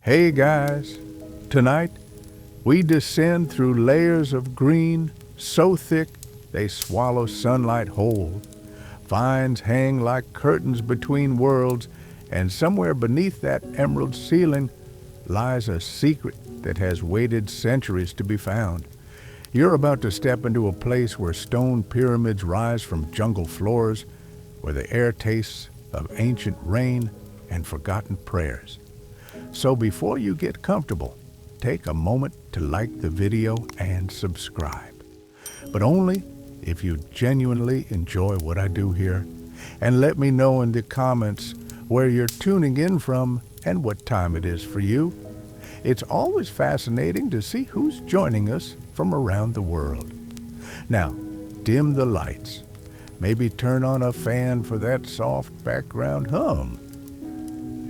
Hey guys, tonight we descend through layers of green so thick they swallow sunlight whole. Vines hang like curtains between worlds, and somewhere beneath that emerald ceiling lies a secret that has waited centuries to be found. You're about to step into a place where stone pyramids rise from jungle floors, where the air tastes of ancient rain and forgotten prayers. So before you get comfortable, take a moment to like the video and subscribe. But only if you genuinely enjoy what I do here. And let me know in the comments where you're tuning in from and what time it is for you. It's always fascinating to see who's joining us from around the world. Now, dim the lights. Maybe turn on a fan for that soft background hum.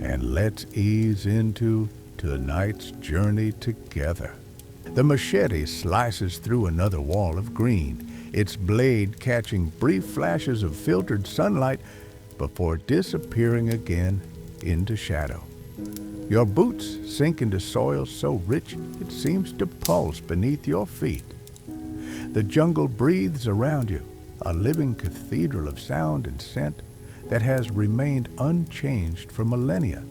And let's ease into tonight's journey together. The machete slices through another wall of green, its blade catching brief flashes of filtered sunlight before disappearing again into shadow. Your boots sink into soil so rich it seems to pulse beneath your feet. The jungle breathes around you, a living cathedral of sound and scent that has remained unchanged for millennia.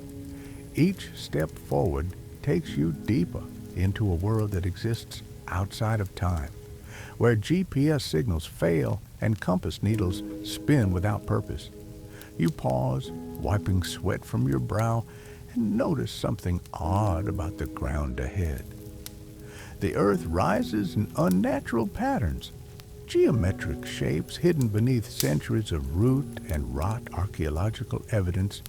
Each step forward takes you deeper into a world that exists outside of time, where GPS signals fail and compass needles spin without purpose. You pause, wiping sweat from your brow, and notice something odd about the ground ahead. The earth rises in unnatural patterns, geometric shapes hidden beneath centuries of root and rot. Archaeological evidence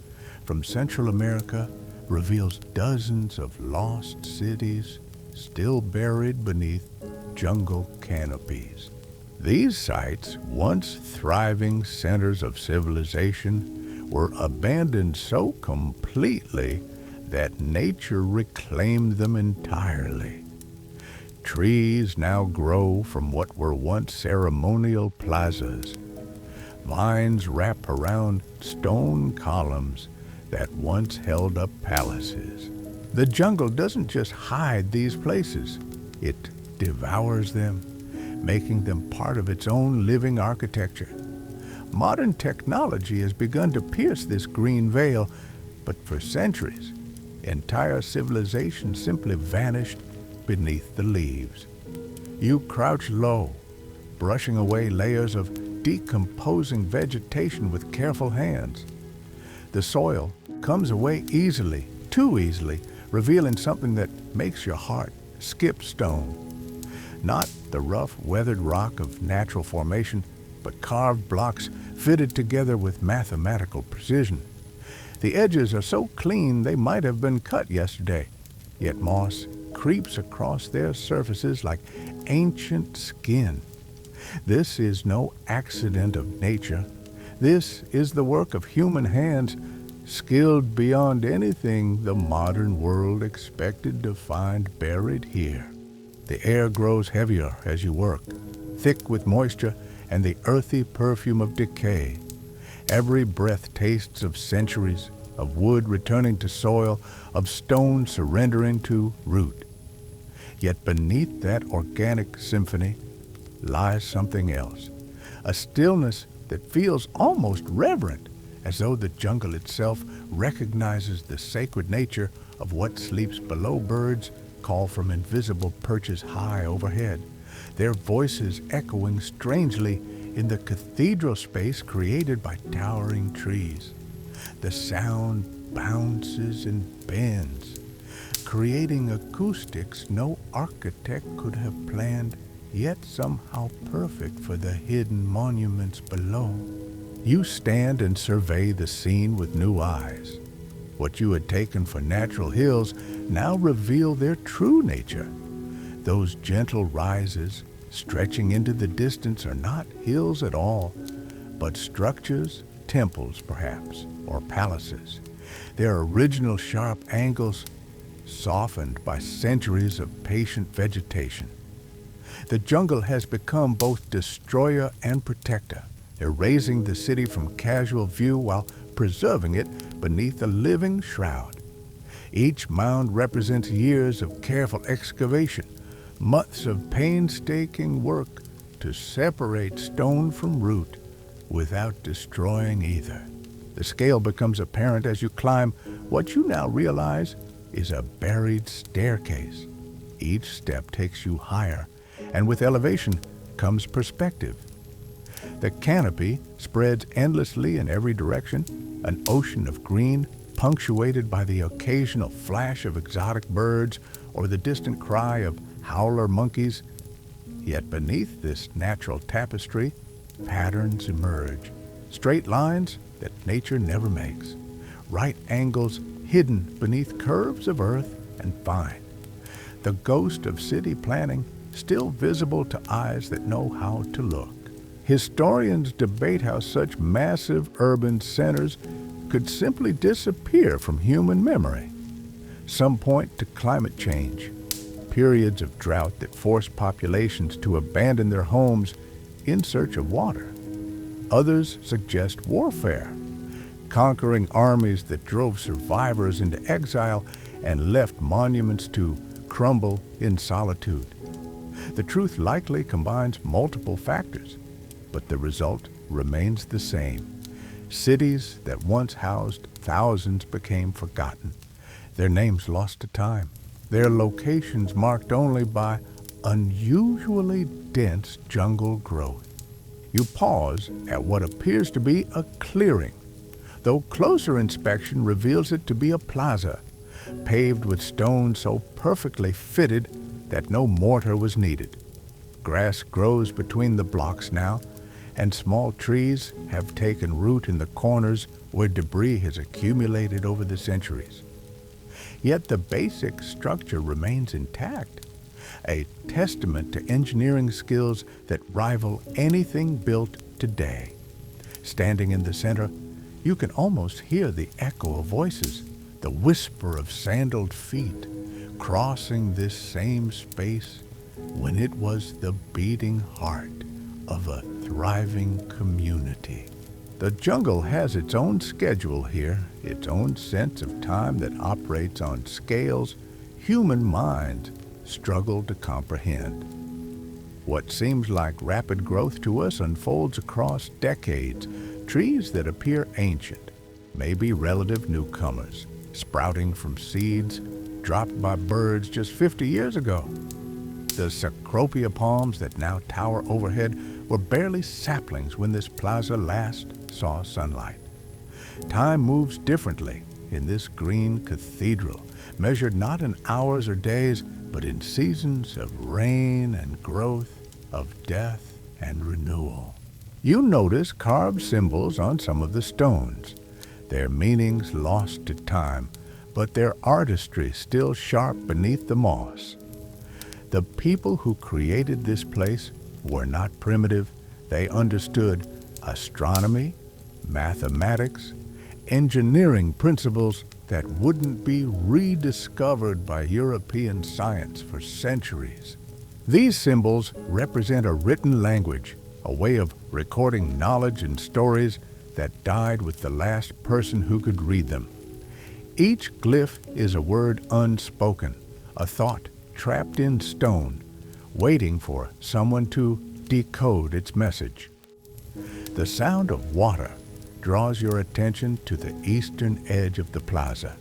from Central America reveals dozens of lost cities still buried beneath jungle canopies. These sites, once thriving centers of civilization, were abandoned so completely that nature reclaimed them entirely. Trees now grow from what were once ceremonial plazas. Vines wrap around stone columns that once held up palaces. The jungle doesn't just hide these places, it devours them, making them part of its own living architecture. Modern technology has begun to pierce this green veil, but for centuries, entire civilizations simply vanished beneath the leaves. You crouch low, brushing away layers of decomposing vegetation with careful hands. The soil comes away easily, too easily, revealing something that makes your heart skip stone. Not the rough, weathered rock of natural formation, but carved blocks fitted together with mathematical precision. The edges are so clean they might have been cut yesterday, yet moss creeps across their surfaces like ancient skin. This is no accident of nature. This is the work of human hands, skilled beyond anything the modern world expected to find buried here. The air grows heavier as you work, thick with moisture and the earthy perfume of decay. Every breath tastes of centuries, of wood returning to soil, of stone surrendering to root. Yet beneath that organic symphony lies something else, a stillness that feels almost reverent, as though the jungle itself recognizes the sacred nature of what sleeps below. Birds call from invisible perches high overhead, their voices echoing strangely in the cathedral space created by towering trees. The sound bounces and bends, creating acoustics no architect could have planned, yet somehow perfect for the hidden monuments below. You stand and survey the scene with new eyes. What you had taken for natural hills now reveal their true nature. Those gentle rises stretching into the distance are not hills at all, but structures, temples perhaps, or palaces. Their original sharp angles softened by centuries of patient vegetation. The jungle has become both destroyer and protector, erasing the city from casual view while preserving it beneath a living shroud. Each mound represents years of careful excavation, months of painstaking work to separate stone from root without destroying either. The scale becomes apparent as you climb what you now realize is a buried staircase. Each step takes you higher, and with elevation comes perspective. The canopy spreads endlessly in every direction, an ocean of green punctuated by the occasional flash of exotic birds or the distant cry of howler monkeys. Yet beneath this natural tapestry, patterns emerge, straight lines that nature never makes, right angles hidden beneath curves of earth and vine. The ghost of city planning still visible to eyes that know how to look. Historians debate how such massive urban centers could simply disappear from human memory. Some point to climate change, periods of drought that force populations to abandon their homes in search of water. Others suggest warfare, conquering armies that drove survivors into exile and left monuments to crumble in solitude. The truth likely combines multiple factors, but the result remains the same. Cities that once housed thousands became forgotten, their names lost to time, their locations marked only by unusually dense jungle growth. You pause at what appears to be a clearing, though closer inspection reveals it to be a plaza, paved with stone so perfectly fitted that no mortar was needed. Grass grows between the blocks now, and small trees have taken root in the corners where debris has accumulated over the centuries. Yet the basic structure remains intact, a testament to engineering skills that rival anything built today. Standing in the center, you can almost hear the echo of voices, the whisper of sandaled feet, crossing this same space when it was the beating heart of a thriving community. The jungle has its own schedule here, its own sense of time that operates on scales human minds struggle to comprehend. What seems like rapid growth to us unfolds across decades. Trees that appear ancient may be relative newcomers, sprouting from seeds dropped by birds just 50 years ago. The cecropia palms that now tower overhead were barely saplings when this plaza last saw sunlight. Time moves differently in this green cathedral, measured not in hours or days, but in seasons of rain and growth, of death and renewal. You notice carved symbols on some of the stones, their meanings lost to time, but their artistry still sharp beneath the moss. The people who created this place were not primitive. They understood astronomy, mathematics, engineering principles that wouldn't be rediscovered by European science for centuries. These symbols represent a written language, a way of recording knowledge and stories that died with the last person who could read them. Each glyph is a word unspoken, a thought trapped in stone, waiting for someone to decode its message. The sound of water draws your attention to the eastern edge of the plaza.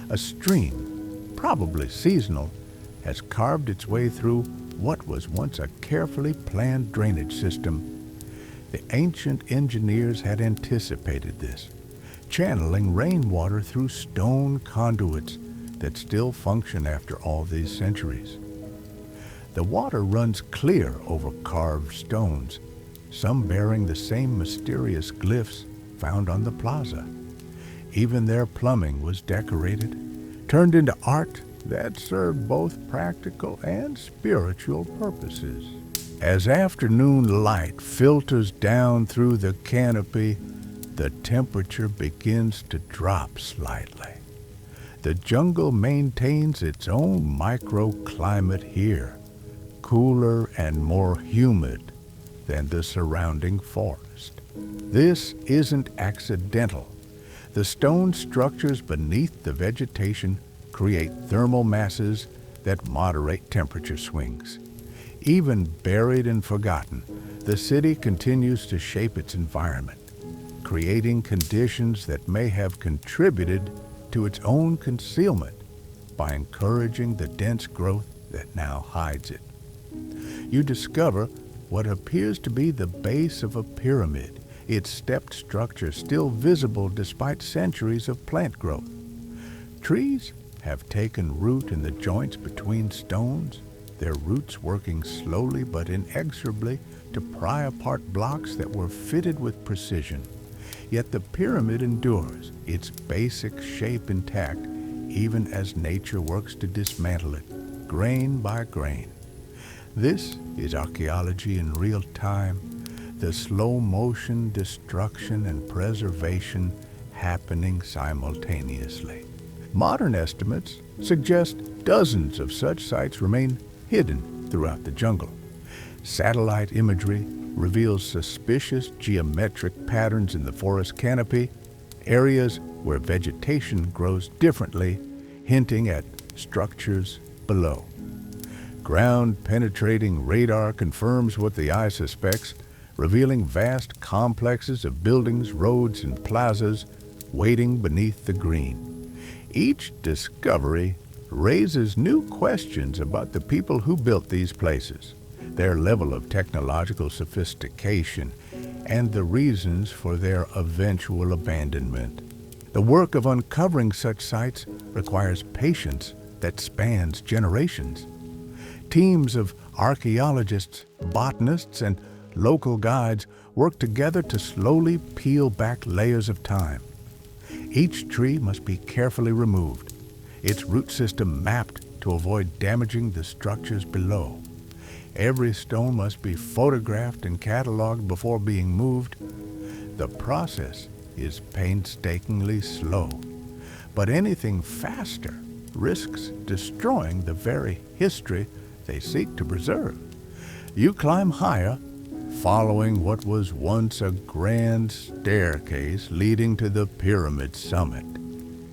A stream, probably seasonal, has carved its way through what was once a carefully planned drainage system. The ancient engineers had anticipated this, channeling rainwater through stone conduits that still function after all these centuries. The water runs clear over carved stones, some bearing the same mysterious glyphs found on the plaza. Even their plumbing was decorated, turned into art that served both practical and spiritual purposes. As afternoon light filters down through the canopy, the temperature begins to drop slightly. The jungle maintains its own microclimate here, cooler and more humid than the surrounding forest. This isn't accidental. The stone structures beneath the vegetation create thermal masses that moderate temperature swings. Even buried and forgotten, the city continues to shape its environment, creating conditions that may have contributed to its own concealment by encouraging the dense growth that now hides it. You discover what appears to be the base of a pyramid, its stepped structure still visible despite centuries of plant growth. Trees have taken root in the joints between stones, their roots working slowly but inexorably to pry apart blocks that were fitted with precision. Yet the pyramid endures, its basic shape intact, even as nature works to dismantle it, grain by grain. This is archaeology in real time, the slow-motion destruction and preservation happening simultaneously. Modern estimates suggest dozens of such sites remain hidden throughout the jungle. Satellite imagery reveals suspicious geometric patterns in the forest canopy, areas where vegetation grows differently, hinting at structures below. Ground-penetrating radar confirms what the eye suspects, revealing vast complexes of buildings, roads, and plazas waiting beneath the green. Each discovery raises new questions about the people who built these places, their level of technological sophistication, and the reasons for their eventual abandonment. The work of uncovering such sites requires patience that spans generations. Teams of archaeologists, botanists, and local guides work together to slowly peel back layers of time. Each tree must be carefully removed, its root system mapped to avoid damaging the structures below. Every stone must be photographed and cataloged before being moved. The process is painstakingly slow, but anything faster risks destroying the very history they seek to preserve. You climb higher, following what was once a grand staircase leading to the pyramid summit.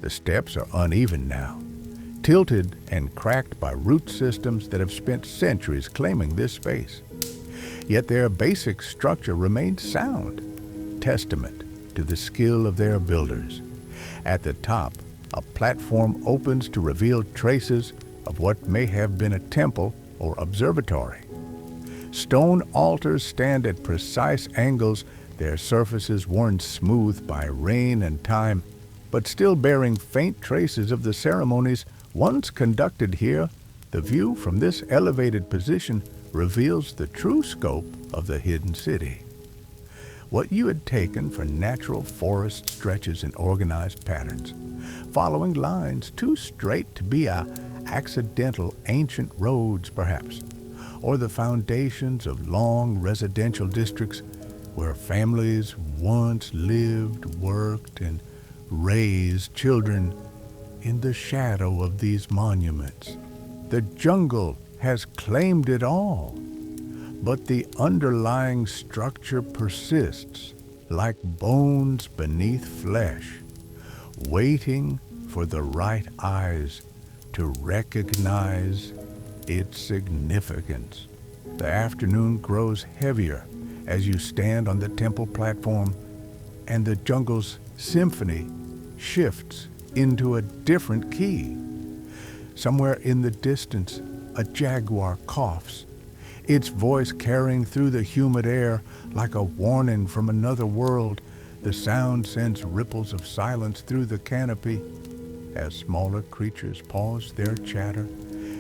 The steps are uneven now, tilted and cracked by root systems that have spent centuries claiming this space. Yet their basic structure remains sound, testament to the skill of their builders. At the top, a platform opens to reveal traces of what may have been a temple or observatory. Stone altars stand at precise angles, their surfaces worn smooth by rain and time, but still bearing faint traces of the ceremonies once conducted here. The view from this elevated position reveals the true scope of the hidden city. What you had taken for natural forest stretches in organized patterns, following lines too straight to be accidental ancient roads perhaps, or the foundations of long residential districts where families once lived, worked, and raised children in the shadow of these monuments. The jungle has claimed it all, but the underlying structure persists like bones beneath flesh, waiting for the right eyes to recognize its significance. The afternoon grows heavier as you stand on the temple platform, and the jungle's symphony shifts into a different key. Somewhere in the distance, a jaguar coughs, its voice carrying through the humid air like a warning from another world. The sound sends ripples of silence through the canopy as smaller creatures pause their chatter,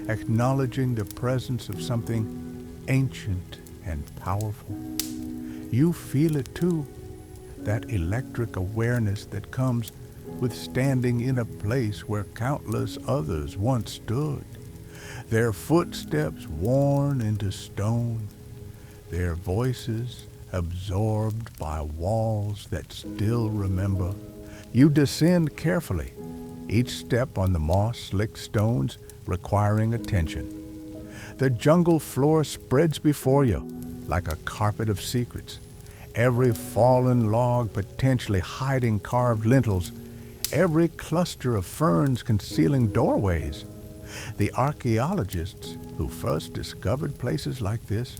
acknowledging the presence of something ancient and powerful. You feel it too, that electric awareness that comes with standing in a place where countless others once stood, their footsteps worn into stone, their voices absorbed by walls that still remember. You descend carefully, each step on the moss-slicked stones requiring attention. The jungle floor spreads before you like a carpet of secrets, every fallen log potentially hiding carved lintels, every cluster of ferns concealing doorways. The archaeologists who first discovered places like this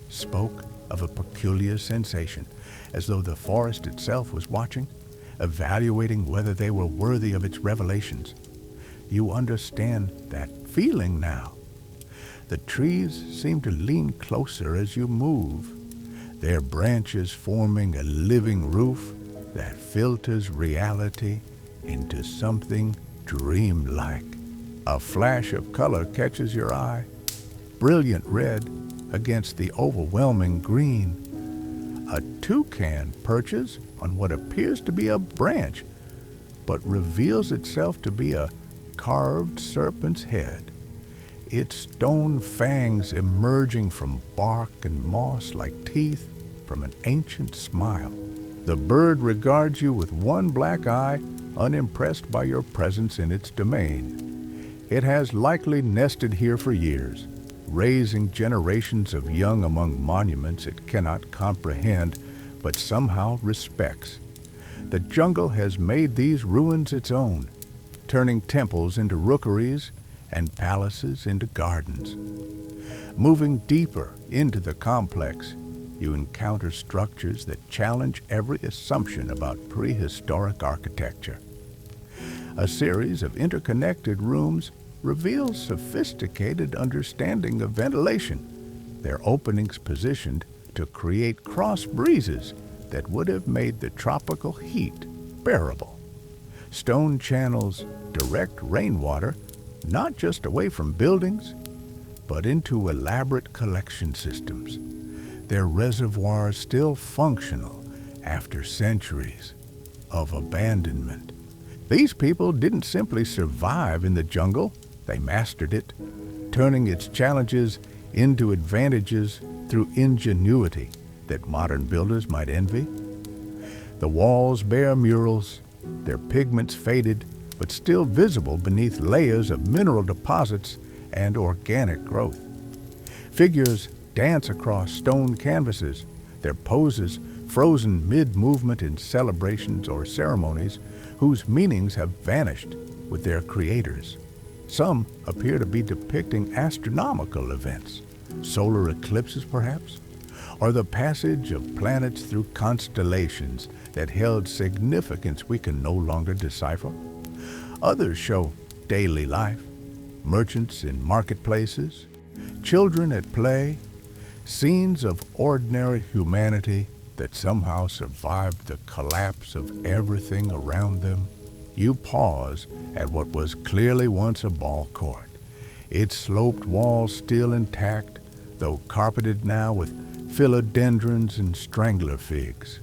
spoke of a peculiar sensation, as though the forest itself was watching, evaluating whether they were worthy of its revelations. You understand that feeling now. The trees seem to lean closer as you move, their branches forming a living roof that filters reality into something dreamlike. A flash of color catches your eye, brilliant red against the overwhelming green. A toucan perches on what appears to be a branch, but reveals itself to be a carved serpent's head, its stone fangs emerging from bark and moss like teeth from an ancient smile. The bird regards you with one black eye, unimpressed by your presence in its domain. It has likely nested here for years, raising generations of young among monuments it cannot comprehend, but somehow respects. The jungle has made these ruins its own, turning temples into rookeries and palaces into gardens. Moving deeper into the complex, you encounter structures that challenge every assumption about prehistoric architecture. A series of interconnected rooms reveals sophisticated understanding of ventilation, their openings positioned to create cross breezes that would have made the tropical heat bearable. Stone channels direct rainwater not just away from buildings, but into elaborate collection systems, their reservoirs still functional after centuries of abandonment. These people didn't simply survive in the jungle, they mastered it, turning its challenges into advantages through ingenuity that modern builders might envy. The walls bear murals, their pigments faded but still visible beneath layers of mineral deposits and organic growth. Figures dance across stone canvases, their poses frozen mid-movement in celebrations or ceremonies whose meanings have vanished with their creators. Some appear to be depicting astronomical events, solar eclipses perhaps, or the passage of planets through constellations that held significance we can no longer decipher. Others show daily life, merchants in marketplaces, children at play, scenes of ordinary humanity that somehow survived the collapse of everything around them. You pause at what was clearly once a ball court, its sloped walls still intact, though carpeted now with philodendrons and strangler figs.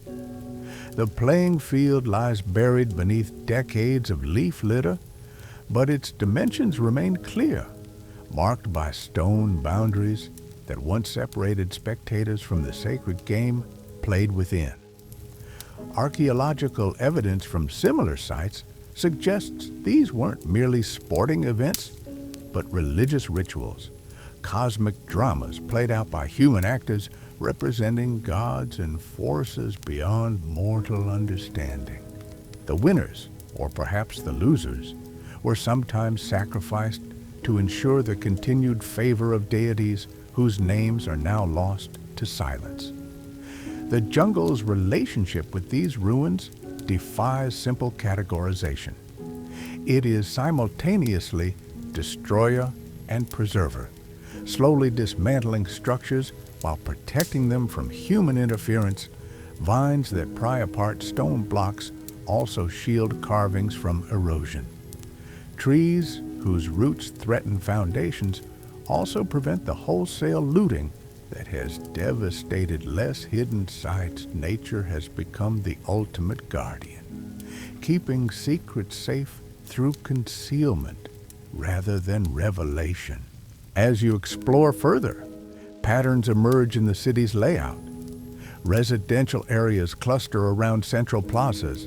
The playing field lies buried beneath decades of leaf litter, but its dimensions remain clear, marked by stone boundaries that once separated spectators from the sacred game played within. Archaeological evidence from similar sites suggests these weren't merely sporting events, but religious rituals, cosmic dramas played out by human actors representing gods and forces beyond mortal understanding. The winners, or perhaps the losers, were sometimes sacrificed to ensure the continued favor of deities whose names are now lost to silence. The jungle's relationship with these ruins defies simple categorization. It is simultaneously destroyer and preserver, slowly dismantling structures while protecting them from human interference. Vines that pry apart stone blocks also shield carvings from erosion. Trees whose roots threaten foundations also prevent the wholesale looting that has devastated less hidden sites. Nature has become the ultimate guardian, keeping secrets safe through concealment rather than revelation. As you explore further, patterns emerge in the city's layout. Residential areas cluster around central plazas,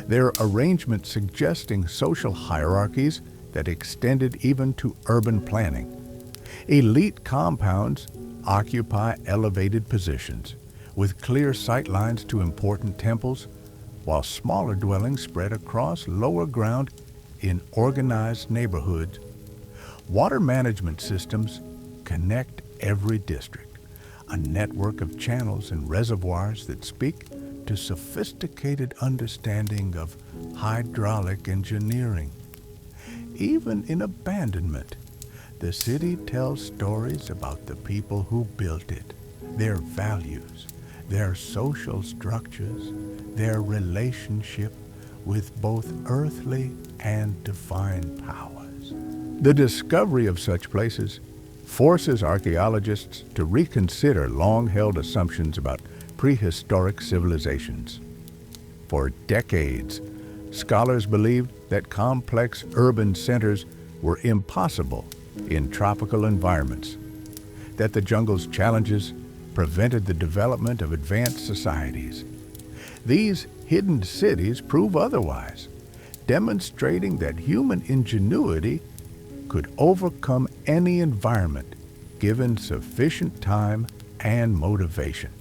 their arrangement suggesting social hierarchies that extended even to urban planning. Elite compounds occupy elevated positions, with clear sightlines to important temples, while smaller dwellings spread across lower ground in organized neighborhoods. Water management systems connect every district, a network of channels and reservoirs that speak to sophisticated understanding of hydraulic engineering. Even in abandonment, the city tells stories about the people who built it, their values, their social structures, their relationship with both earthly and divine powers. The discovery of such places forces archaeologists to reconsider long-held assumptions about prehistoric civilizations. For decades, scholars believed that complex urban centers were impossible in tropical environments, that the jungle's challenges prevented the development of advanced societies. These hidden cities prove otherwise, demonstrating that human ingenuity could overcome any environment given sufficient time and motivation.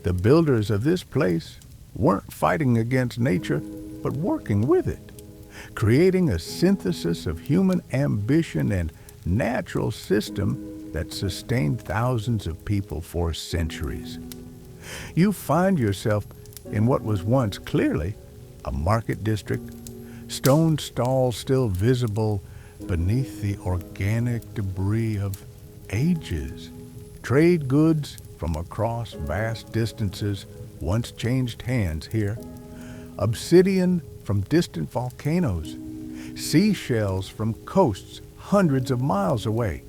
The builders of this place weren't fighting against nature, but working with it, creating a synthesis of human ambition and natural system that sustained thousands of people for centuries. You find yourself in what was once clearly a market district, stone stalls still visible beneath the organic debris of ages. Trade goods from across vast distances once changed hands here. Obsidian from distant volcanoes, seashells from coasts hundreds of miles away,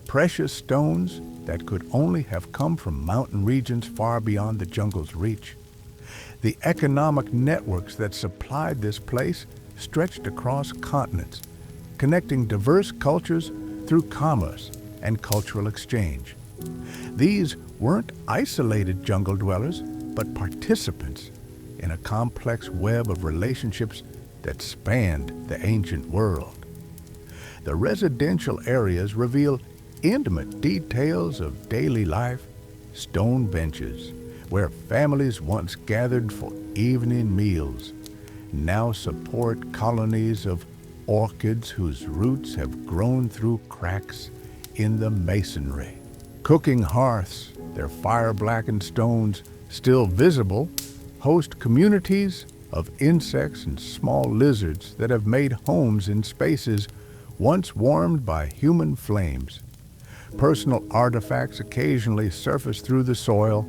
precious stones that could only have come from mountain regions far beyond the jungle's reach. The economic networks that supplied this place stretched across continents, connecting diverse cultures through commerce and cultural exchange. These weren't isolated jungle dwellers, but participants in a complex web of relationships that spanned the ancient world. The residential areas reveal intimate details of daily life, stone benches, where families once gathered for evening meals, now support colonies of orchids whose roots have grown through cracks in the masonry. Cooking hearths, their fire-blackened stones still visible, host communities of insects and small lizards that have made homes in spaces once warmed by human flames. Personal artifacts occasionally surface through the soil,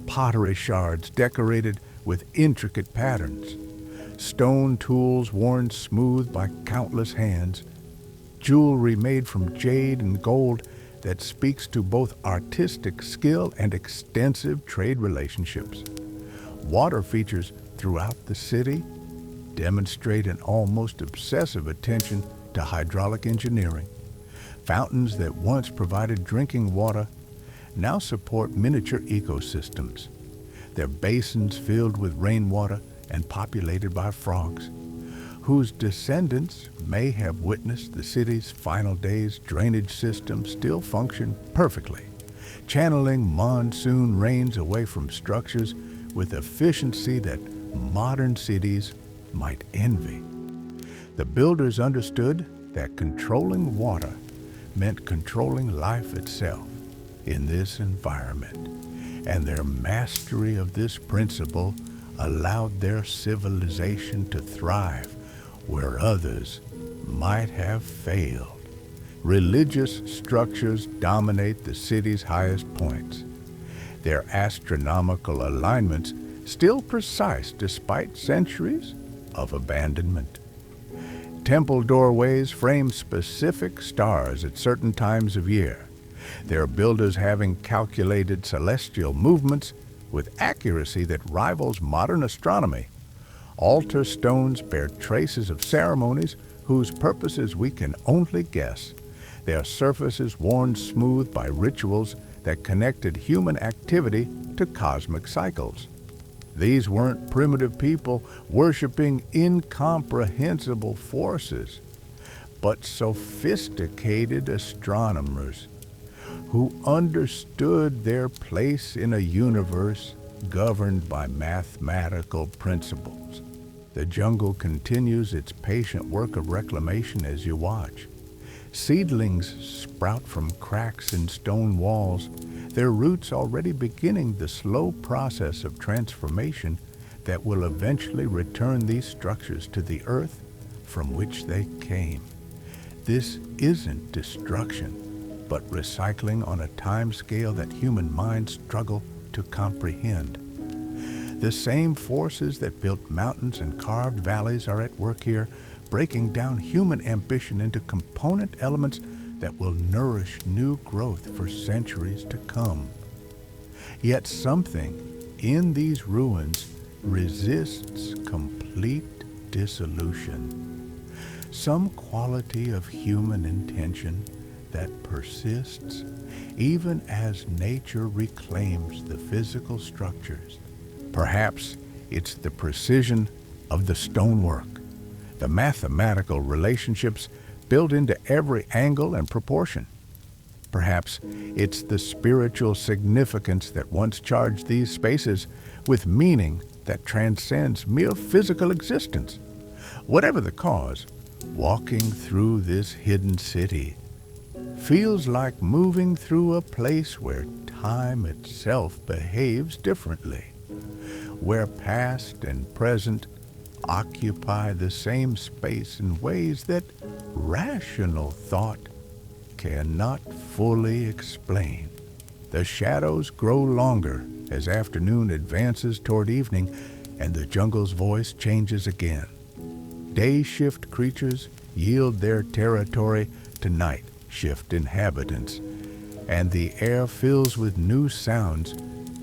pottery shards decorated with intricate patterns, stone tools worn smooth by countless hands, jewelry made from jade and gold that speaks to both artistic skill and extensive trade relationships. Water features throughout the city demonstrate an almost obsessive attention to hydraulic engineering. Fountains that once provided drinking water now support miniature ecosystems, their basins filled with rainwater and populated by frogs, whose descendants may have witnessed the city's final days. Drainage systems still function perfectly, channeling monsoon rains away from structures with efficiency that modern cities might envy. The builders understood that controlling water meant controlling life itself in this environment, and their mastery of this principle allowed their civilization to thrive where others might have failed. Religious structures dominate the city's highest points, their astronomical alignments still precise despite centuries of abandonment. Temple doorways frame specific stars at certain times of year, their builders having calculated celestial movements with accuracy that rivals modern astronomy. Altar stones bear traces of ceremonies whose purposes we can only guess, their surfaces worn smooth by rituals that connected human activity to cosmic cycles. These weren't primitive people worshiping incomprehensible forces, but sophisticated astronomers who understood their place in a universe governed by mathematical principles. The jungle continues its patient work of reclamation as you watch. Seedlings sprout from cracks in stone walls, their roots already beginning the slow process of transformation that will eventually return these structures to the earth from which they came. This isn't destruction, but recycling on a time scale that human minds struggle to comprehend. The same forces that built mountains and carved valleys are at work here, breaking down human ambition into component elements that will nourish new growth for centuries to come. Yet something in these ruins resists complete dissolution. Some quality of human intention that persists even as nature reclaims the physical structures. Perhaps it's the precision of the stonework, the mathematical relationships built into every angle and proportion. Perhaps it's the spiritual significance that once charged these spaces with meaning that transcends mere physical existence. Whatever the cause, walking through this hidden city feels like moving through a place where time itself behaves differently, where past and present occupy the same space in ways that rational thought cannot fully explain. The shadows grow longer as afternoon advances toward evening and the jungle's voice changes again. Day shift creatures yield their territory to night shift inhabitants, and the air fills with new sounds,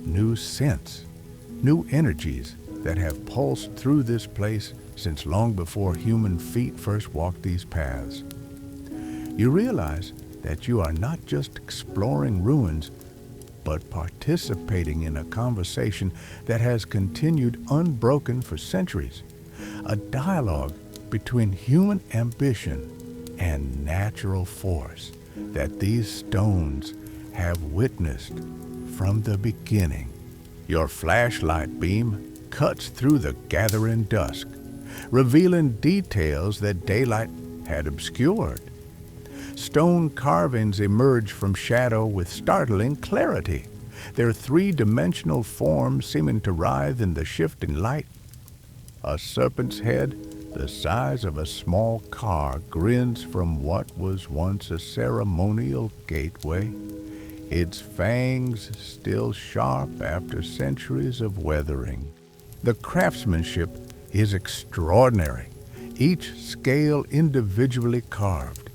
new scents, new energies that have pulsed through this place since long before human feet first walked these paths. You realize that you are not just exploring ruins, but participating in a conversation that has continued unbroken for centuries, a dialogue between human ambition and natural force that these stones have witnessed from the beginning. Your flashlight beam cuts through the gathering dusk, revealing details that daylight had obscured. Stone carvings emerge from shadow with startling clarity, their three-dimensional forms seeming to writhe in the shifting light. A serpent's head, the size of a small car, grins from what was once a ceremonial gateway, its fangs still sharp after centuries of weathering. The craftsmanship is extraordinary, each scale individually carved,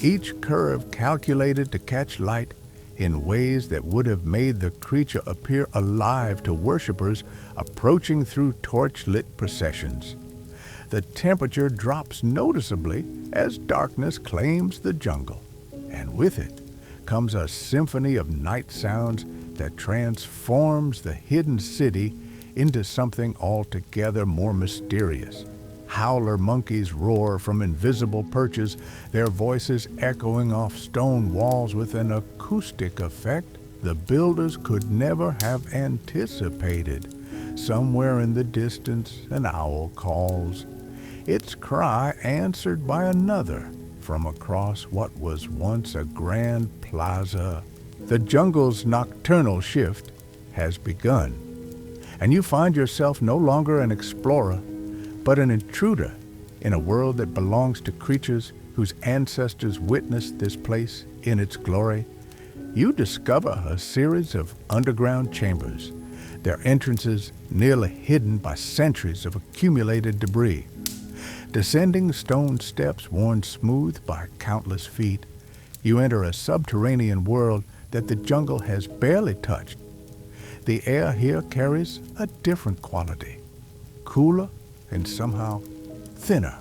each curve calculated to catch light in ways that would have made the creature appear alive to worshippers approaching through torch-lit processions. The temperature drops noticeably as darkness claims the jungle, and with it comes a symphony of night sounds that transforms the hidden city into something altogether more mysterious. Howler monkeys roar from invisible perches, their voices echoing off stone walls with an acoustic effect the builders could never have anticipated. Somewhere in the distance, an owl calls, its cry answered by another from across what was once a grand plaza. The jungle's nocturnal shift has begun, and you find yourself no longer an explorer, but an intruder in a world that belongs to creatures whose ancestors witnessed this place in its glory. You discover a series of underground chambers, their entrances nearly hidden by centuries of accumulated debris. Descending stone steps worn smooth by countless feet, you enter a subterranean world that the jungle has barely touched. The air here carries a different quality, cooler and somehow thinner,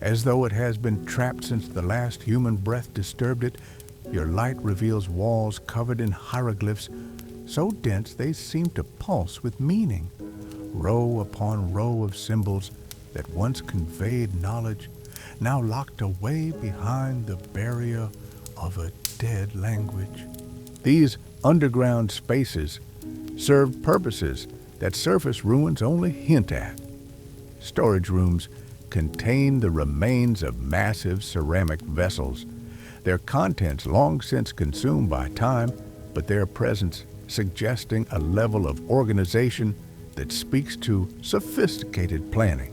as though it has been trapped since the last human breath disturbed it. Your light reveals walls covered in hieroglyphs, so dense they seem to pulse with meaning. Row upon row of symbols that once conveyed knowledge, now locked away behind the barrier of a dead language. These underground spaces served purposes that surface ruins only hint at. Storage rooms contain the remains of massive ceramic vessels, their contents long since consumed by time, but their presence suggesting a level of organization that speaks to sophisticated planning.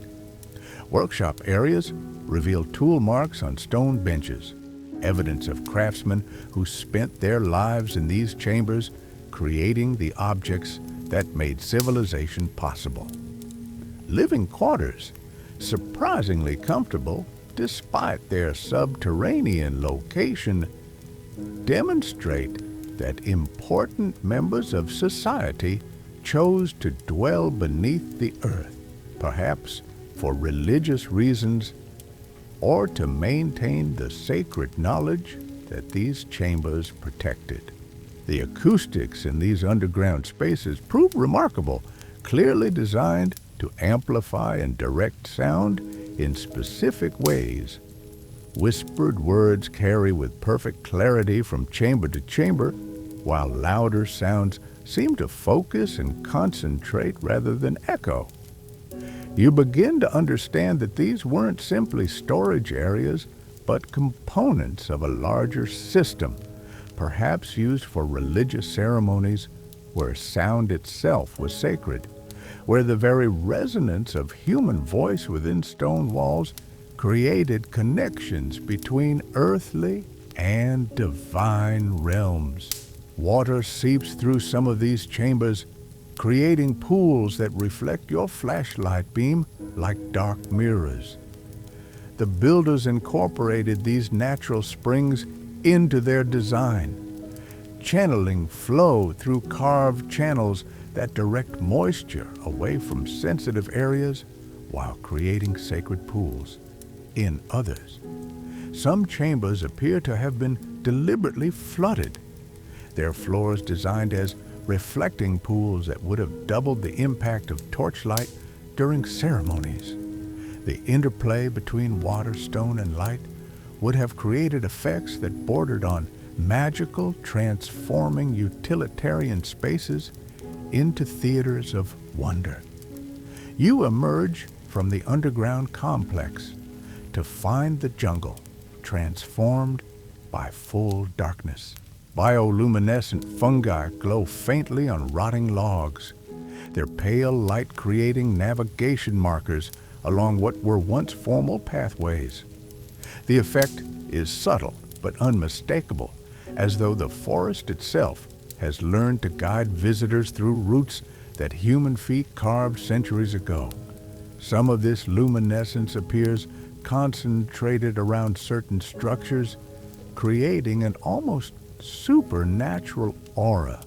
Workshop areas reveal tool marks on stone benches, evidence of craftsmen who spent their lives in these chambers creating the objects that made civilization possible. Living quarters, surprisingly comfortable despite their subterranean location, demonstrate that important members of society chose to dwell beneath the earth, perhaps for religious reasons or to maintain the sacred knowledge that these chambers protected. The acoustics in these underground spaces prove remarkable, clearly designed to amplify and direct sound in specific ways. Whispered words carry with perfect clarity from chamber to chamber, while louder sounds seem to focus and concentrate rather than echo. You begin to understand that these weren't simply storage areas, but components of a larger system, perhaps used for religious ceremonies where sound itself was sacred, where the very resonance of human voice within stone walls created connections between earthly and divine realms. Water seeps through some of these chambers, creating pools that reflect your flashlight beam like dark mirrors. The builders incorporated these natural springs into their design, channeling flow through carved channels that direct moisture away from sensitive areas while creating sacred pools in others. Some chambers appear to have been deliberately flooded, their floors designed as reflecting pools that would have doubled the impact of torchlight during ceremonies. The interplay between water, stone, and light would have created effects that bordered on magical, transforming utilitarian spaces into theaters of wonder. You emerge from the underground complex to find the jungle transformed by full darkness. Bioluminescent fungi glow faintly on rotting logs, their pale light creating navigation markers along what were once formal pathways. The effect is subtle but unmistakable, as though the forest itself has learned to guide visitors through routes that human feet carved centuries ago. Some of this luminescence appears concentrated around certain structures, creating an almost supernatural aura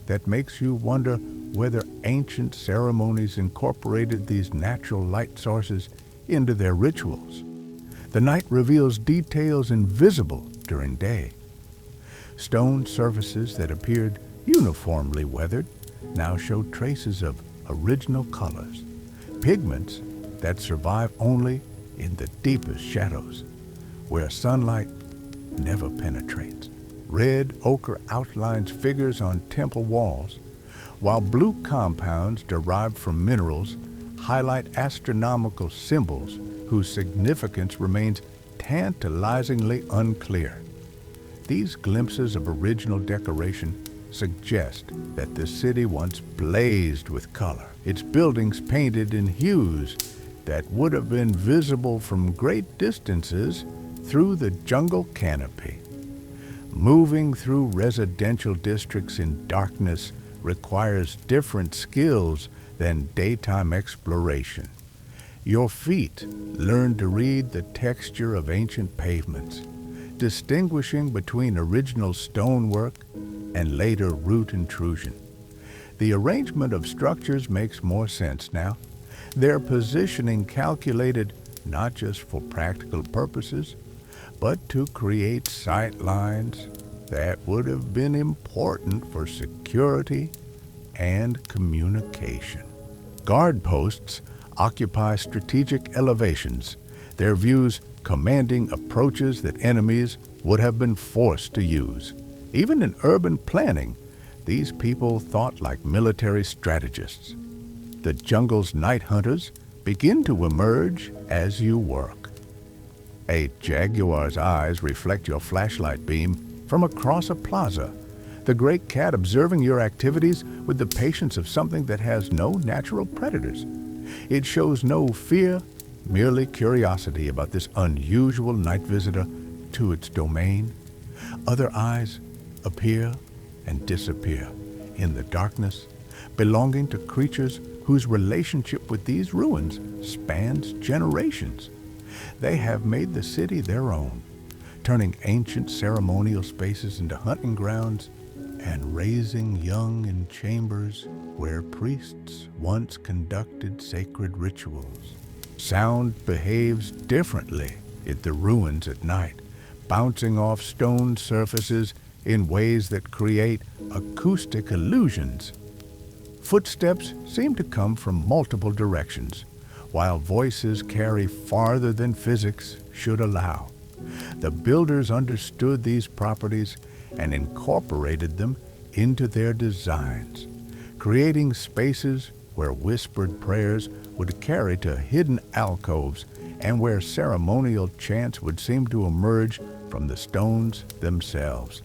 that makes you wonder whether ancient ceremonies incorporated these natural light sources into their rituals. The night reveals details invisible during day. Stone surfaces that appeared uniformly weathered now show traces of original colors, pigments that survive only in the deepest shadows, where sunlight never penetrates. Red ochre outlines figures on temple walls, while blue compounds derived from minerals highlight astronomical symbols whose significance remains tantalizingly unclear. These glimpses of original decoration suggest that the city once blazed with color, its buildings painted in hues that would have been visible from great distances through the jungle canopy. Moving through residential districts in darkness requires different skills than daytime exploration. Your feet learn to read the texture of ancient pavements, distinguishing between original stonework and later root intrusion. The arrangement of structures makes more sense now, their positioning calculated not just for practical purposes, but to create sight lines that would have been important for security and communication. Guard posts occupy strategic elevations, their views commanding approaches that enemies would have been forced to use. Even in urban planning, These people thought like military strategists. The jungle's night hunters begin to emerge as you work. A jaguar's eyes reflect your flashlight beam from across a plaza, the great cat observing your activities with the patience of something that has no natural predators. It shows no fear, merely curiosity about this unusual night visitor to its domain. Other eyes appear and disappear in the darkness, belonging to creatures whose relationship with these ruins spans generations. They have made the city their own, turning ancient ceremonial spaces into hunting grounds and raising young in chambers where priests once conducted sacred rituals. Sound behaves differently in the ruins at night, bouncing off stone surfaces in ways that create acoustic illusions. Footsteps seem to come from multiple directions, while voices carry farther than physics should allow. The builders understood these properties and incorporated them into their designs, creating spaces where whispered prayers would carry to hidden alcoves and where ceremonial chants would seem to emerge from the stones themselves.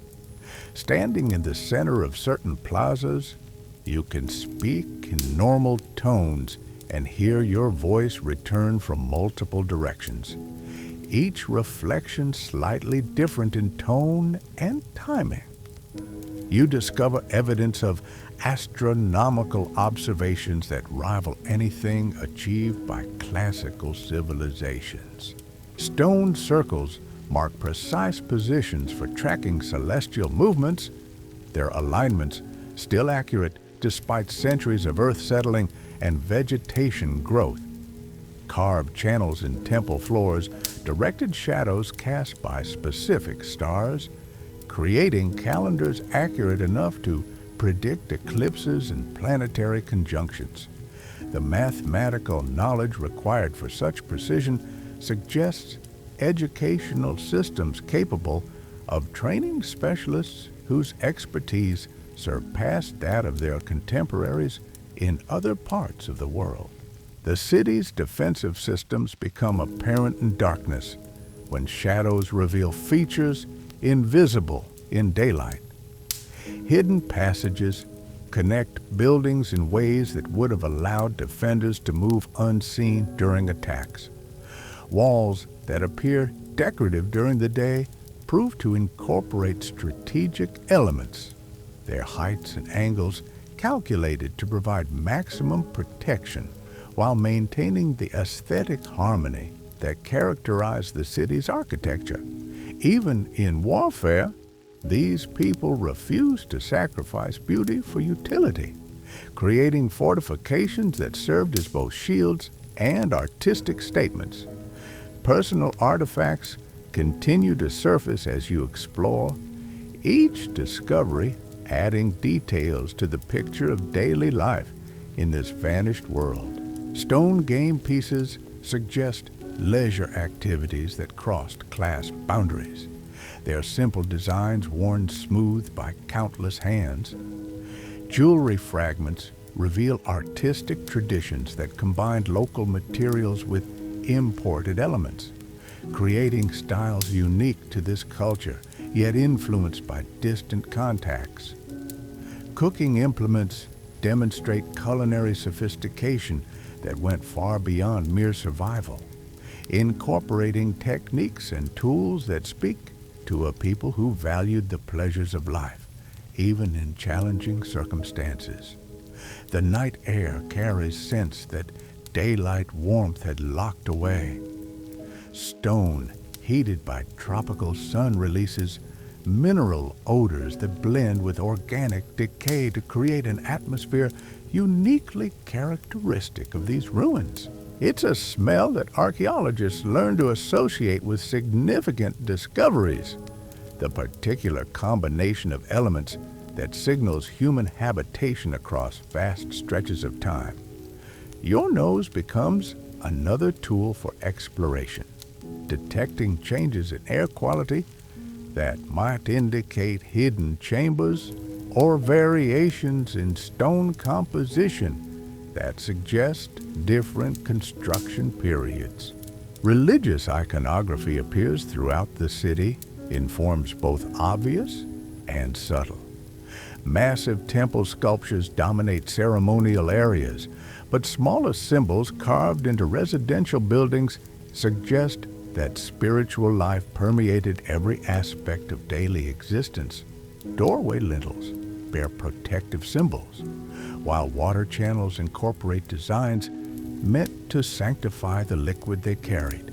Standing in the center of certain plazas, you can speak in normal tones and hear your voice return from multiple directions, each reflection slightly different in tone and timing. You discover evidence of astronomical observations that rival anything achieved by classical civilizations. Stone circles mark precise positions for tracking celestial movements, their alignments still accurate despite centuries of earth settling and vegetation growth. Carved channels in temple floors directed shadows cast by specific stars, creating calendars accurate enough to predict eclipses and planetary conjunctions. The mathematical knowledge required for such precision suggests educational systems capable of training specialists whose expertise surpassed that of their contemporaries in other parts of the world. The city's defensive systems become apparent in darkness when shadows reveal features invisible in daylight. Hidden passages connect buildings in ways that would have allowed defenders to move unseen during attacks. Walls that appear decorative during the day prove to incorporate strategic elements, their heights and angles calculated to provide maximum protection while maintaining the aesthetic harmony that characterized the city's architecture. Even in warfare, these people refused to sacrifice beauty for utility, creating fortifications that served as both shields and artistic statements. Personal artifacts continue to surface as you explore, each discovery adding details to the picture of daily life in this vanished world. Stone game pieces suggest leisure activities that crossed class boundaries, their simple designs worn smooth by countless hands. Jewelry fragments reveal artistic traditions that combined local materials with imported elements, creating styles unique to this culture, yet influenced by distant contacts. Cooking implements demonstrate culinary sophistication that went far beyond mere survival, incorporating techniques and tools that speak to a people who valued the pleasures of life, even in challenging circumstances. The night air carries sense that daylight warmth had locked away. Stone, heated by tropical sun, releases mineral odors that blend with organic decay to create an atmosphere uniquely characteristic of these ruins. It's a smell that archaeologists learn to associate with significant discoveries, the particular combination of elements that signals human habitation across vast stretches of time. Your nose becomes another tool for exploration, detecting changes in air quality that might indicate hidden chambers or variations in stone composition that suggest different construction periods. Religious iconography appears throughout the city in forms both obvious and subtle. Massive temple sculptures dominate ceremonial areas, but smaller symbols carved into residential buildings suggest that spiritual life permeated every aspect of daily existence. Doorway lintels bear protective symbols, while water channels incorporate designs meant to sanctify the liquid they carried.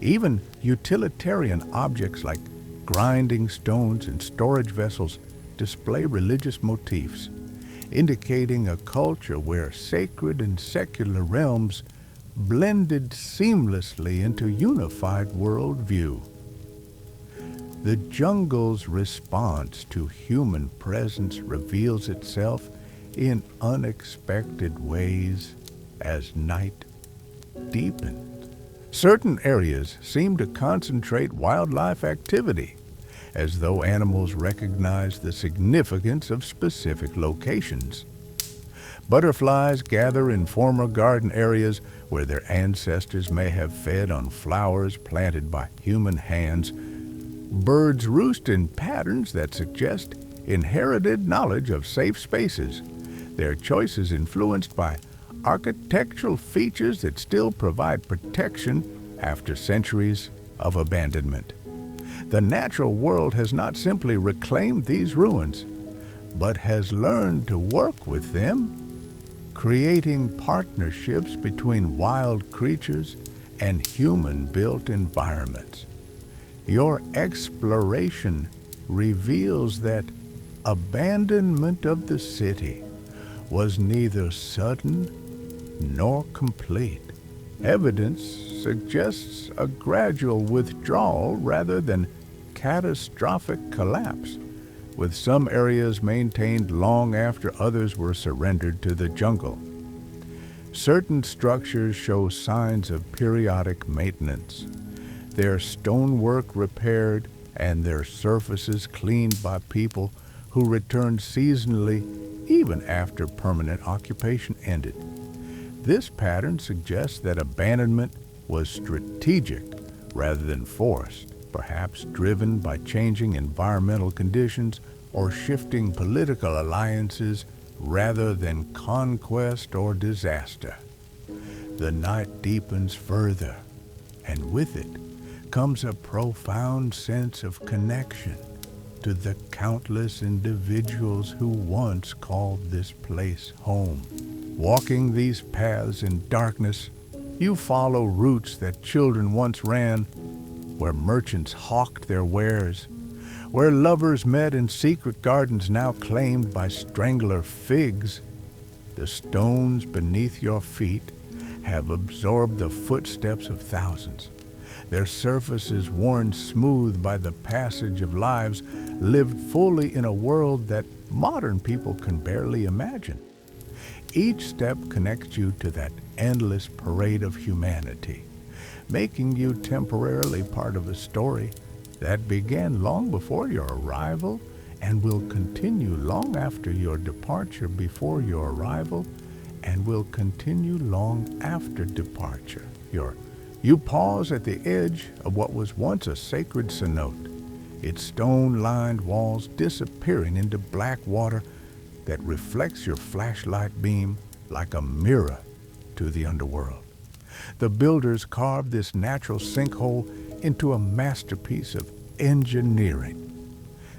Even utilitarian objects like grinding stones and storage vessels display religious motifs, indicating a culture where sacred and secular realms blended seamlessly into a unified worldview. The jungle's response to human presence reveals itself in unexpected ways as night deepens. Certain areas seem to concentrate wildlife activity, as though animals recognize the significance of specific locations. Butterflies gather in former garden areas where their ancestors may have fed on flowers planted by human hands. Birds roost in patterns that suggest inherited knowledge of safe spaces, their choices influenced by architectural features that still provide protection after centuries of abandonment. The natural world has not simply reclaimed these ruins, but has learned to work with them, creating partnerships between wild creatures and human-built environments. Your exploration reveals that abandonment of the city was neither sudden nor complete. Evidence suggests a gradual withdrawal rather than catastrophic collapse, with some areas maintained long after others were surrendered to the jungle. Certain structures show signs of periodic maintenance, their stonework repaired and their surfaces cleaned by people who returned seasonally even after permanent occupation ended. This pattern suggests that abandonment was strategic rather than forced, perhaps driven by changing environmental conditions or shifting political alliances rather than conquest or disaster. The night deepens further, and with it comes a profound sense of connection to the countless individuals who once called this place home. Walking these paths in darkness, you follow routes that children once ran, where merchants hawked their wares, where lovers met in secret gardens now claimed by strangler figs. The stones beneath your feet have absorbed the footsteps of thousands, their surfaces worn smooth by the passage of lives lived fully in a world that modern people can barely imagine. Each step connects you to that endless parade of humanity, making you temporarily part of a story that began long before your arrival and will continue long after your departure, before your arrival, and will continue long after departure. You pause at the edge of what was once a sacred cenote, its stone-lined walls disappearing into black water that reflects your flashlight beam like a mirror to the underworld. The builders carved this natural sinkhole into a masterpiece of engineering,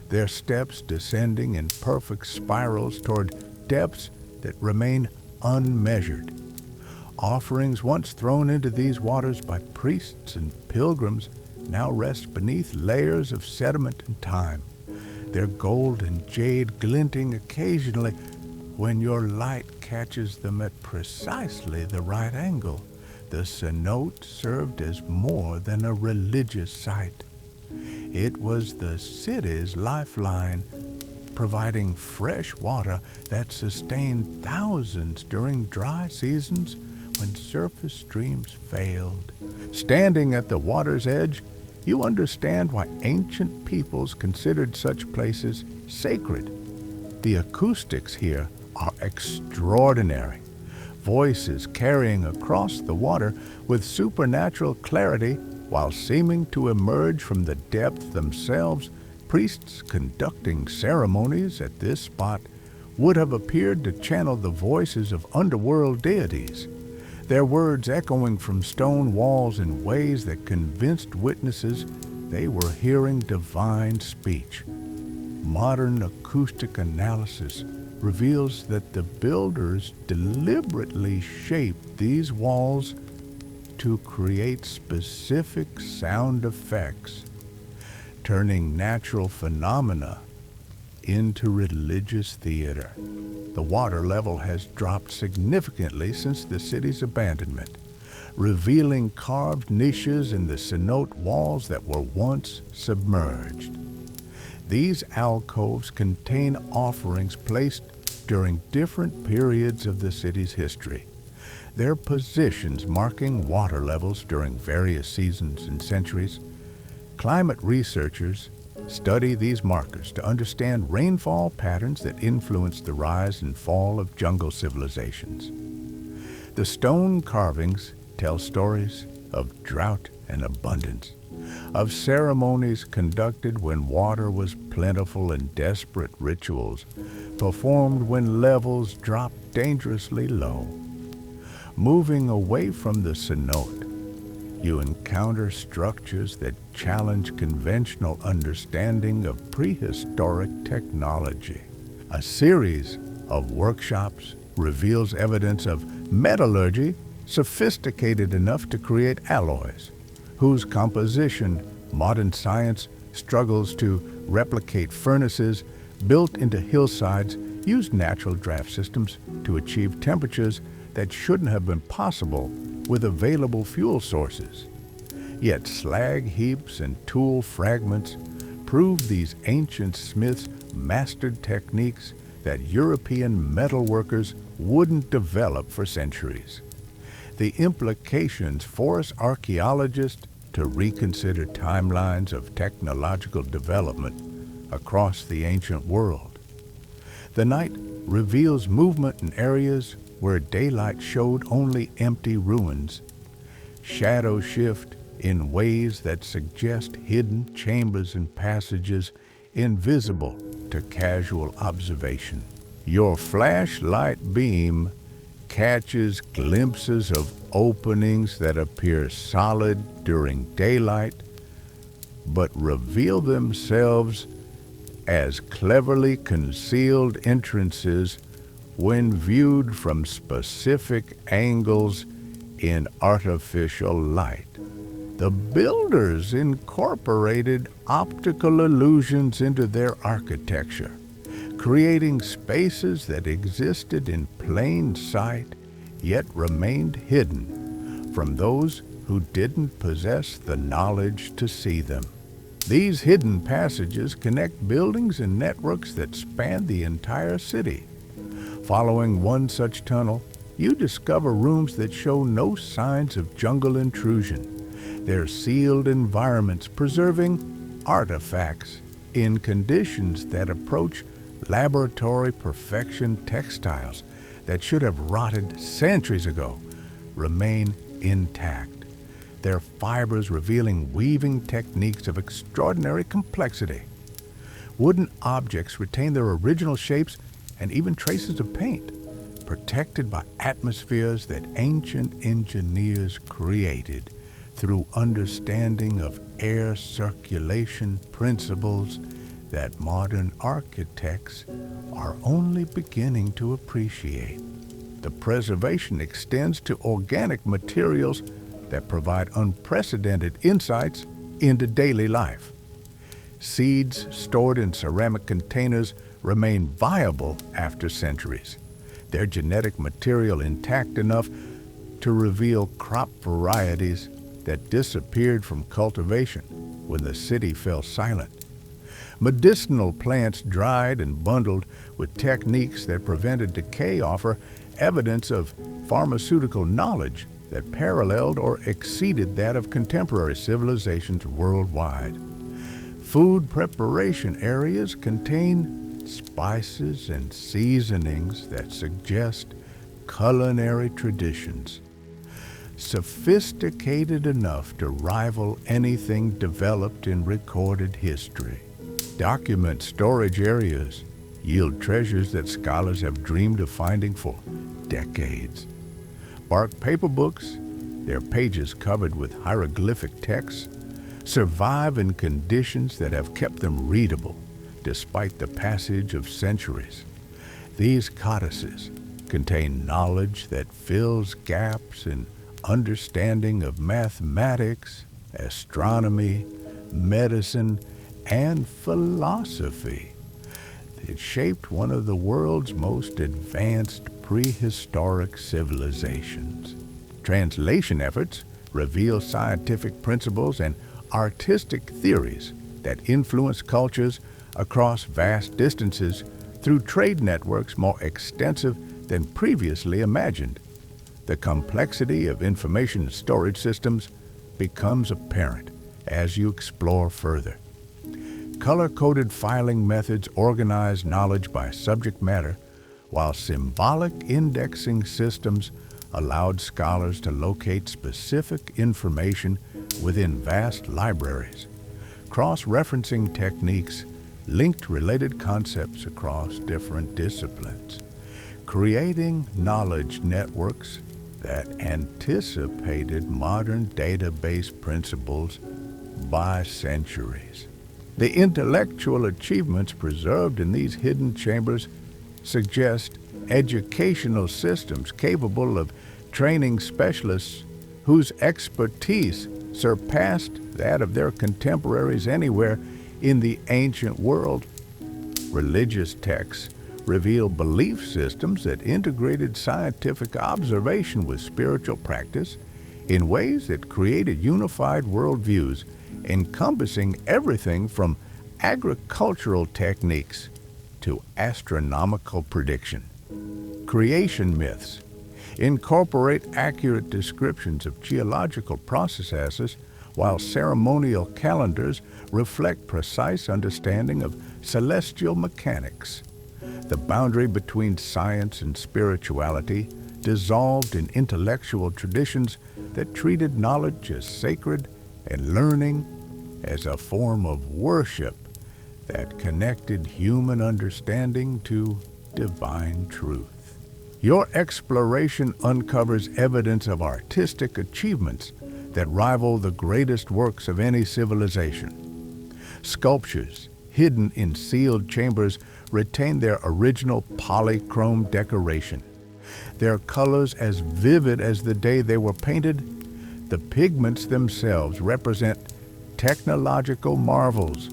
their steps descending in perfect spirals toward depths that remain unmeasured. Offerings once thrown into these waters by priests and pilgrims now rest beneath layers of sediment and time, their gold and jade glinting occasionally when your light catches them at precisely the right angle. The cenote served as more than a religious site. It was the city's lifeline, providing fresh water that sustained thousands during dry seasons when surface streams failed. Standing at the water's edge, you understand why ancient peoples considered such places sacred. The acoustics here are extraordinary. Voices carrying across the water with supernatural clarity while seeming to emerge from the depths themselves. Priests conducting ceremonies at this spot would have appeared to channel the voices of underworld deities, their words echoing from stone walls in ways that convinced witnesses they were hearing divine speech. Modern acoustic analysis reveals that the builders deliberately shaped these walls to create specific sound effects, turning natural phenomena into religious theater. The water level has dropped significantly since the city's abandonment, revealing carved niches in the cenote walls that were once submerged. These alcoves contain offerings placed during different periods of the city's history, their positions marking water levels during various seasons and centuries. Climate researchers study these markers to understand rainfall patterns that influence the rise and fall of jungle civilizations. The stone carvings tell stories of drought and abundance, of ceremonies conducted when water was plentiful and desperate rituals performed when levels dropped dangerously low. Moving away from the cenote, you encounter structures that challenge conventional understanding of prehistoric technology. A series of workshops reveals evidence of metallurgy sophisticated enough to create alloys, whose composition modern science struggles to replicate. Furnaces built into hillsides use natural draft systems to achieve temperatures that shouldn't have been possible with available fuel sources. Yet slag heaps and tool fragments prove these ancient smiths mastered techniques that European metalworkers wouldn't develop for centuries. The implications force archaeologists to reconsider timelines of technological development across the ancient world. The night reveals movement in areas where daylight showed only empty ruins. Shadows shift in ways that suggest hidden chambers and passages invisible to casual observation. Your flashlight beam catches glimpses of openings that appear solid during daylight, but reveal themselves as cleverly concealed entrances when viewed from specific angles in artificial light. The builders incorporated optical illusions into their architecture, creating spaces that existed in plain sight yet remained hidden from those who didn't possess the knowledge to see them. These hidden passages connect buildings and networks that span the entire city. Following one such tunnel, you discover rooms that show no signs of jungle intrusion. They're sealed environments preserving artifacts in conditions that approach laboratory perfection. Textiles that should have rotted centuries ago remain intact, their fibers revealing weaving techniques of extraordinary complexity. Wooden objects retain their original shapes and even traces of paint, protected by atmospheres that ancient engineers created through understanding of air circulation principles that modern architects are only beginning to appreciate. The preservation extends to organic materials that provide unprecedented insights into daily life. Seeds stored in ceramic containers remain viable after centuries, their genetic material intact enough to reveal crop varieties that disappeared from cultivation when the city fell silent. Medicinal plants dried and bundled with techniques that prevented decay offer evidence of pharmaceutical knowledge that paralleled or exceeded that of contemporary civilizations worldwide. Food preparation areas contain spices and seasonings that suggest culinary traditions, sophisticated enough to rival anything developed in recorded history. Document storage areas yield treasures that scholars have dreamed of finding for decades. Bark paper books, their pages covered with hieroglyphic texts, survive in conditions that have kept them readable despite the passage of centuries. These codices contain knowledge that fills gaps in understanding of mathematics, astronomy, medicine, and philosophy. It shaped one of the world's most advanced prehistoric civilizations. Translation efforts reveal scientific principles and artistic theories that influence cultures across vast distances through trade networks more extensive than previously imagined. The complexity of information storage systems becomes apparent as you explore further. Color-coded filing methods organize knowledge by subject matter, while symbolic indexing systems allowed scholars to locate specific information within vast libraries. Cross-referencing techniques linked related concepts across different disciplines, creating knowledge networks that anticipated modern database principles by centuries. The intellectual achievements preserved in these hidden chambers suggest educational systems capable of training specialists whose expertise surpassed that of their contemporaries anywhere in the ancient world. Religious texts reveal belief systems that integrated scientific observation with spiritual practice in ways that created unified worldviews encompassing everything from agricultural techniques to astronomical prediction. Creation myths incorporate accurate descriptions of geological processes, while ceremonial calendars reflect precise understanding of celestial mechanics. The boundary between science and spirituality dissolved in intellectual traditions that treated knowledge as sacred and learning as a form of worship that connected human understanding to divine truth. Your exploration uncovers evidence of artistic achievements that rival the greatest works of any civilization. Sculptures hidden in sealed chambers retain their original polychrome decoration, their colors as vivid as the day they were painted. The pigments themselves represent technological marvels,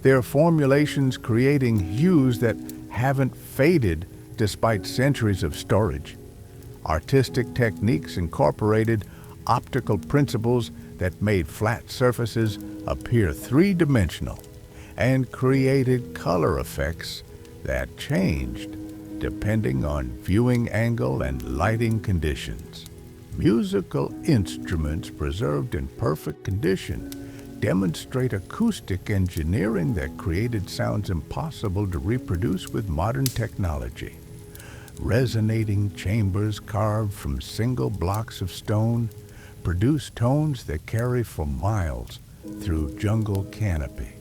their formulations creating hues that haven't faded despite centuries of storage. Artistic techniques incorporated optical principles that made flat surfaces appear three-dimensional and created color effects that changed depending on viewing angle and lighting conditions. Musical instruments preserved in perfect condition demonstrate acoustic engineering that created sounds impossible to reproduce with modern technology. Resonating chambers carved from single blocks of stone produce tones that carry for miles through jungle canopy,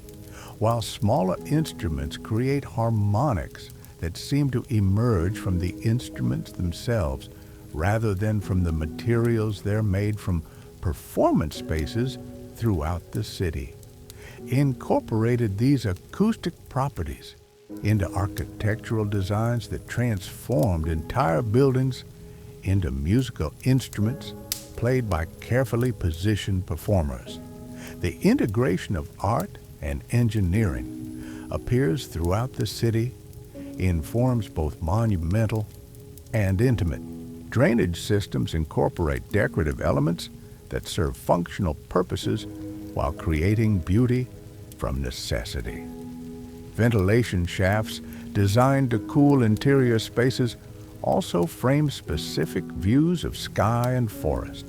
while smaller instruments create harmonics that seem to emerge from the instruments themselves rather than from the materials they're made from. Performance spaces throughout the city incorporated these acoustic properties into architectural designs that transformed entire buildings into musical instruments played by carefully positioned performers. The integration of art and engineering appears throughout the city in forms both monumental and intimate. Drainage systems incorporate decorative elements that serve functional purposes while creating beauty from necessity. Ventilation shafts designed to cool interior spaces also frame specific views of sky and forest,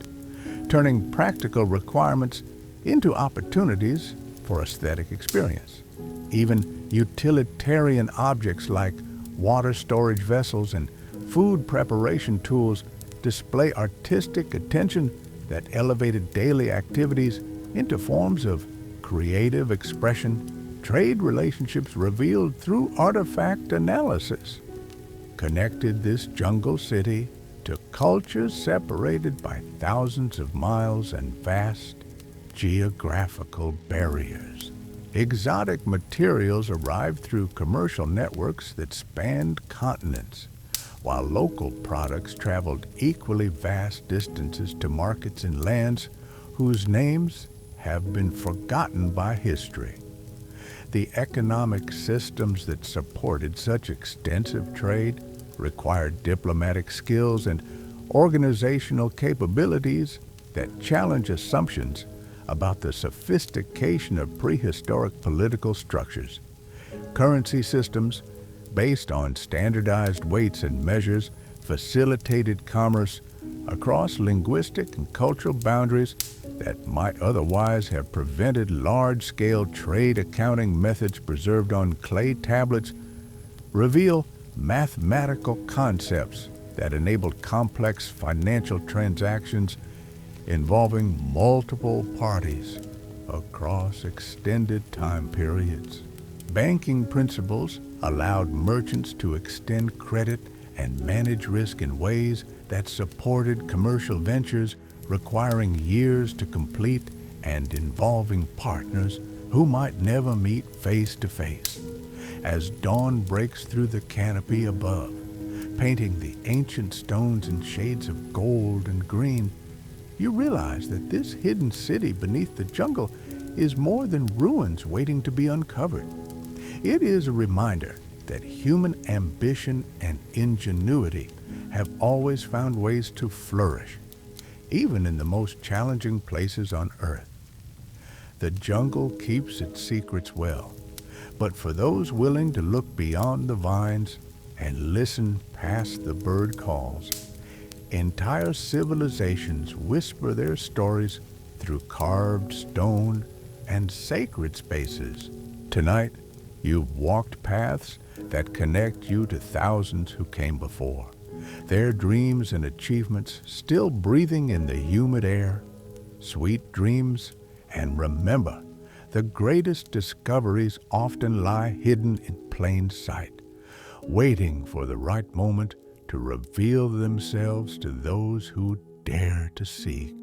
turning practical requirements into opportunities for aesthetic experience. Even Utilitarian objects like water storage vessels and food preparation tools display artistic attention that elevated daily activities into forms of creative expression, trade relationships revealed through artifact analysis, connected this jungle city to cultures separated by thousands of miles and vast geographical barriers. Exotic materials arrived through commercial networks that spanned continents, while local products traveled equally vast distances to markets in lands whose names have been forgotten by history. The economic systems that supported such extensive trade required diplomatic skills and organizational capabilities that challenge assumptions about the sophistication of prehistoric political structures. Currency systems, based on standardized weights and measures, facilitated commerce across linguistic and cultural boundaries that might otherwise have prevented large-scale trade. Accounting methods preserved on clay tablets reveal mathematical concepts that enabled complex financial transactions involving multiple parties across extended time periods. Banking principles allowed merchants to extend credit and manage risk in ways that supported commercial ventures requiring years to complete and involving partners who might never meet face to face. As dawn breaks through the canopy above, painting the ancient stones in shades of gold and green, you realize that this hidden city beneath the jungle is more than ruins waiting to be uncovered. It is a reminder that human ambition and ingenuity have always found ways to flourish, even in the most challenging places on Earth. The jungle keeps its secrets well, but for those willing to look beyond the vines and listen past the bird calls, entire civilizations whisper their stories through carved stone and sacred spaces. Tonight, you've walked paths that connect you to thousands who came before, their dreams and achievements still breathing in the humid air. Sweet dreams, and remember, the greatest discoveries often lie hidden in plain sight, waiting for the right moment to reveal themselves to those who dare to seek.